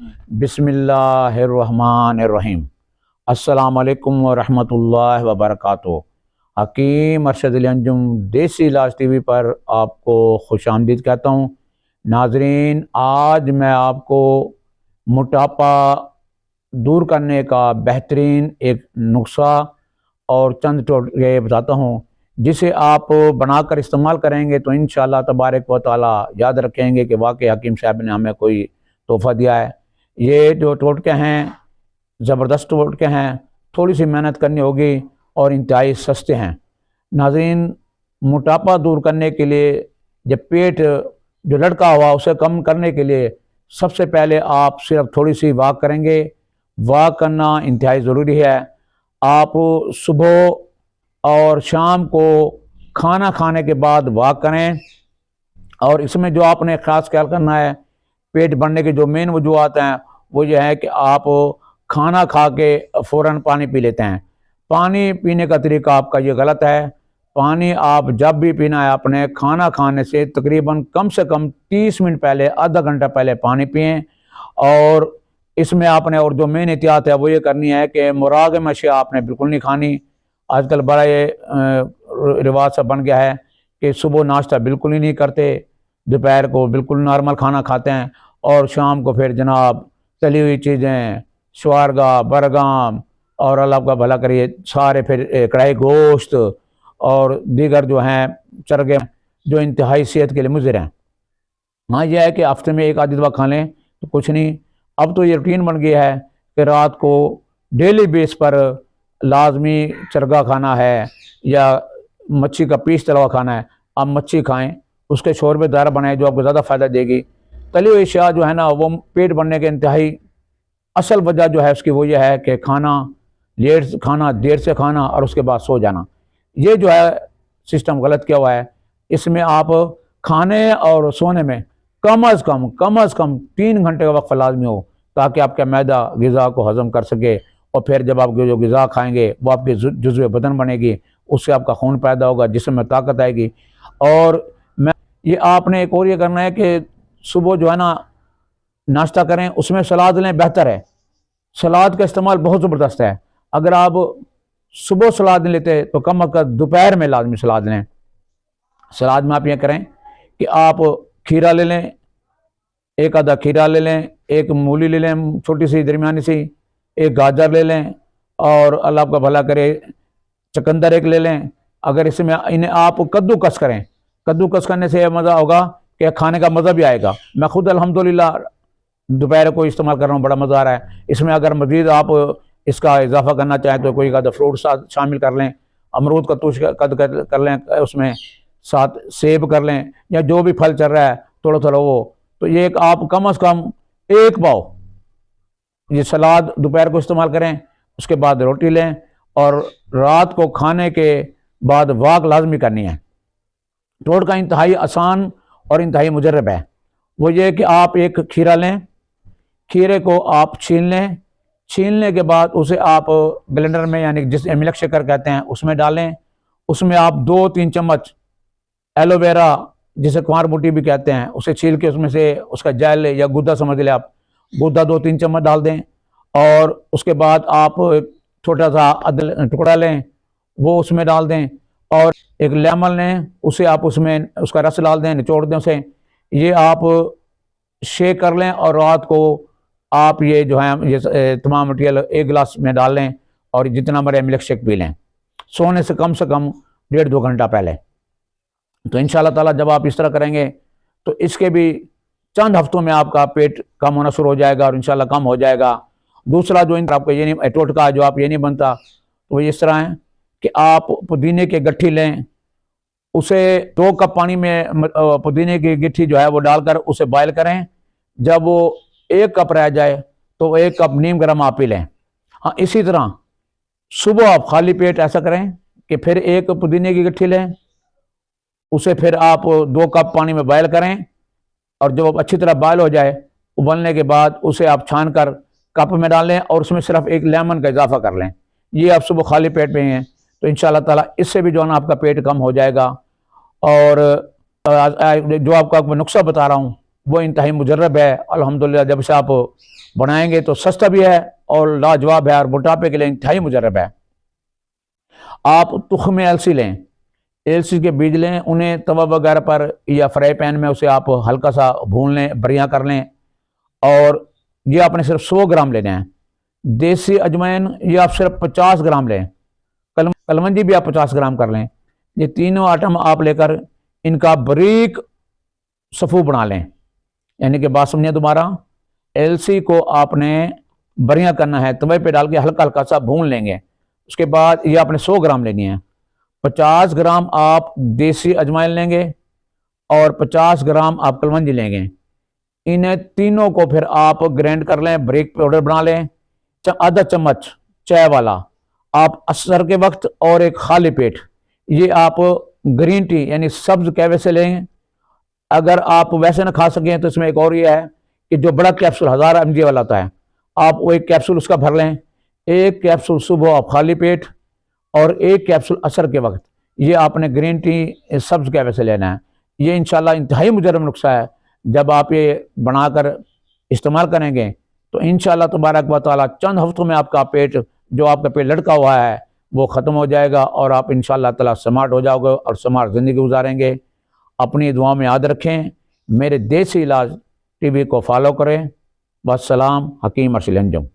बिस्मिल्लाहिर्रहमानिर्रहीम। अस्सलाम वालेकुम वरहमतुल्लाहि वबरकातुहू। हकीम अरशद अली अंजुम देसी इलाज टीवी पर आपको खुशामदीद कहता हूँ। नाजरीन, आज मैं आपको मोटापा दूर करने का बेहतरीन एक नुस्खा और चंद टोटके बताता हूँ, जिसे आप बनाकर इस्तेमाल करेंगे तो इंशाअल्लाह तबारक व तआला याद रखेंगे कि वाकई हकीम साहब ने हमें कोई तोहफ़ा दिया है। ये जो टोटके हैं ज़बरदस्त टोटके हैं, थोड़ी सी मेहनत करनी होगी और इंतहाई सस्ते हैं। नाज़रीन, मोटापा दूर करने के लिए, जब पेट जो लटका हुआ उसे कम करने के लिए सबसे पहले आप सिर्फ थोड़ी सी वॉक करेंगे। वॉक करना इंतहाई ज़रूरी है। आप सुबह और शाम को खाना खाने के बाद वॉक करें। और इसमें जो आपने ख़ास ख्याल करना है, पेट भरने के जो मेन वजूहत हैं वो ये है कि आप खाना खा के फ़ौरन पानी पी लेते हैं। पानी पीने का तरीका आपका ये गलत है। पानी आप जब भी पीना है, आपने खाना खाने से तकरीबन कम से कम 30 मिनट पहले, आधा घंटा पहले पानी पिएं। और इसमें आपने और जो मेन एहतियात है वो ये करनी है कि मुरागम अशिया आपने बिल्कुल नहीं खानी। आजकल बड़ा ये रिवाज सा बन गया है कि सुबह नाश्ता बिल्कुल ही नहीं करते, दोपहर को बिल्कुल नॉर्मल खाना खाते हैं और शाम को फिर जनाब तली हुई चीज़ें, शवारगा, बरगाम और अल्लाह का भला करिए सारे, फिर कढ़ाई गोश्त और दीगर जो हैं चरगे जो इंतहाई सेहत के लिए मुज़िर हैं। हाँ, यह है कि हफ्ते में एक आधी दफ़ा खा लें तो कुछ नहीं। अब तो ये रूटीन बन गया है कि रात को डेली बेस पर लाजमी चरगा खाना है या मच्छी का पीस तला हुआ खाना है। आप मच्छी खाएं, उसके शोरबे दार बनाएं जो आपको ज़्यादा फ़ायदा देगी। तली हुई अशिया जो है ना, वो पेट भरने के इंतहाई असल वजह जो है उसकी वो ये है कि खाना लेट से खाना, देर से खाना और उसके बाद सो जाना। ये जो है सिस्टम गलत किया हुआ है। इसमें आप खाने और सोने में कम अज़ कम 3 घंटे का वक्फ़ा लाजमी हो, ताकि आपका मैदा ग़िज़ा को हज़म कर सके। और फिर जब आप जो ग़िज़ा खाएंगे वो आपके जुज़्व बदन बनेगी, उससे आपका खून पैदा होगा, जिसम में ताकत आएगी। और मैं ये आपने एक और ये करना है कि सुबह जो है ना नाश्ता करें, उसमें सलाद लें, बेहतर है। सलाद का इस्तेमाल बहुत ज़बरदस्त है। अगर आप सुबह सलाद नहीं लेते तो कम अज़ कम दोपहर में लाजमी सलाद लें। सलाद में आप ये करें कि आप खीरा ले लें, एक आधा खीरा ले लें, एक मूली ले लें छोटी सी दरमियानी सी, एक गाजर ले लें और अल्लाह का भला करे चुकंदर एक ले लें। अगर इसमें इन्हें आप कद्दूकस करें, कद्दूकस करने से मज़ा होगा कि खाने का मज़ा भी आएगा। मैं खुद अल्हम्दुलिल्लाह दोपहर को इस्तेमाल कर रहा हूँ, बड़ा मज़ा आ रहा है। इसमें अगर मज़ीद आप इसका इजाफा करना चाहें तो कोई आधा फ्रूट साथ शामिल कर लें, अमरूद का तूश कद कर लें, उसमें साथ सेब कर लें, या जो भी फल चल रहा है थोड़ा थोड़ा वो। तो ये एक आप कम अज़ कम एक पाव ये सलाद दोपहर को इस्तेमाल करें। उसके बाद रोटी लें और रात को खाने के बाद वॉक लाजमी करनी है। टोटका इंतहाई आसान और इंतहाई मुजर्रब है। वो ये कि आप एक खीरा लें, खीरे को आप छील लें, छीलने के बाद उसे आप ब्लेंडर में, यानी जिसे मिल्क शेकर कहते हैं, उसमें डालें। उसमें आप 2-3 चम्मच एलोवेरा, जिसे कुंवार बूटी भी कहते हैं, उसे छील के उसमें से उसका जेल या गुद्दा समझ लें, आप गुद्दा 2-3 चम्मच डाल दें। और उसके बाद आप छोटा सा टुकड़ा लें, वो उसमें डाल दें। और एक लेमन लें, उसे आप उसमें उसका रस डाल दें, निचोड़ दें उसे। ये आप शेक कर लें और रात को आप ये जो है ये तमाम मटीरियल एक गिलास में डाल लें और जितना मरे मिल्क शेक पी लें, सोने से कम 1.5-2 घंटा पहले। तो इंशाअल्लाह ताला जब आप इस तरह करेंगे तो इसके भी चंद हफ्तों में आपका पेट कम होना शुरू हो जाएगा और इंशाअल्लाह कम हो जाएगा। दूसरा जो आपको ये नहीं टोटका जो आप ये नहीं बनता, तो वो इस तरह है कि आप पुदीने की गट्ठी लें, उसे 2 कप पानी में पुदीने की गट्ठी जो है वो डालकर उसे बॉयल करें। जब वो 1 कप रह जाए तो 1 कप नीम गर्म आप पी लें। हाँ, इसी तरह सुबह आप खाली पेट ऐसा करें कि फिर 1 पुदीने की गट्ठी लें, उसे फिर आप 2 कप पानी में बॉयल करें और जब अच्छी तरह बॉयल हो जाए, उबलने के बाद उसे आप छान कर कप में डाल लें और उसमें सिर्फ 1 लेमन का इजाफा कर लें। ये आप सुबह खाली पेट में हैं तो इंशाअल्लाह ताला इससे भी जो है ना आपका पेट कम हो जाएगा। और जो आपको नुस्खा बता रहा हूँ वो इंतहाई मुजर्रब है। अल्हम्दुलिल्लाह जब से आप बनाएंगे तो सस्ता भी है और लाजवाब है और मोटापे के लिए इंतहाई मुजरब है। आप तुख्म एलसी लें, एलसी के बीज लें, उन्हें तवा वगैरह पर या फ्राई पैन में उसे आप हल्का सा भून लें, बढ़िया कर लें। और ये आपने सिर्फ 100 ग्राम लेना है। देसी अजवाइन ये आप सिर्फ 50 ग्राम लें। कलमंजी भी आप 50 ग्राम कर लें। ये तीनों आइटम आप लेकर इनका बारीक सफ़ू बना लें। यानी कि बात समझिए दोबारा, एलसी को आपने बढ़िया करना है, तवे पे डाल के हल्का हल्का सा भून लेंगे। उसके बाद ये आपने 100 ग्राम लेनी है। 50 ग्राम आप देसी अजवाइन लेंगे और 50 ग्राम आप कलमंजी लेंगे। इन्हें तीनों को फिर आप ग्राइंड कर लें, बारीक पाउडर बना लें। आधा चम्मच चाय वाला आप असर के वक्त और एक खाली पेट ये आप ग्रीन टी यानी सब्ज कहवे से लें। अगर आप वैसे ना खा सकें तो इसमें एक और ये है कि जो बड़ा कैप्सूल 1000 mg वाला आता है, आप वो एक कैप्सूल उसका भर लें। एक कैप्सूल सुबह आप खाली पेट और एक कैप्सूल असर के वक्त ये आपने ग्रीन टी सब्ज कहवे से लेना है। ये इंशाल्लाह इंतहाई मुजरब नुस्खा है। जब आप ये बनाकर इस्तेमाल करेंगे तो इंशाल्लाह तबारक व तआला चंद हफ्तों में आपका पेट, जो आपका पेट लटका हुआ है, वो ख़त्म हो जाएगा और आप इंशाल्लाह ताला स्मार्ट हो जाओगे और स्मार्ट ज़िंदगी गुजारेंगे। अपनी दुआ में याद रखें, मेरे देसी इलाज टीवी को फॉलो करें। वस्सलाम, हकीम अर्शद अंजुम।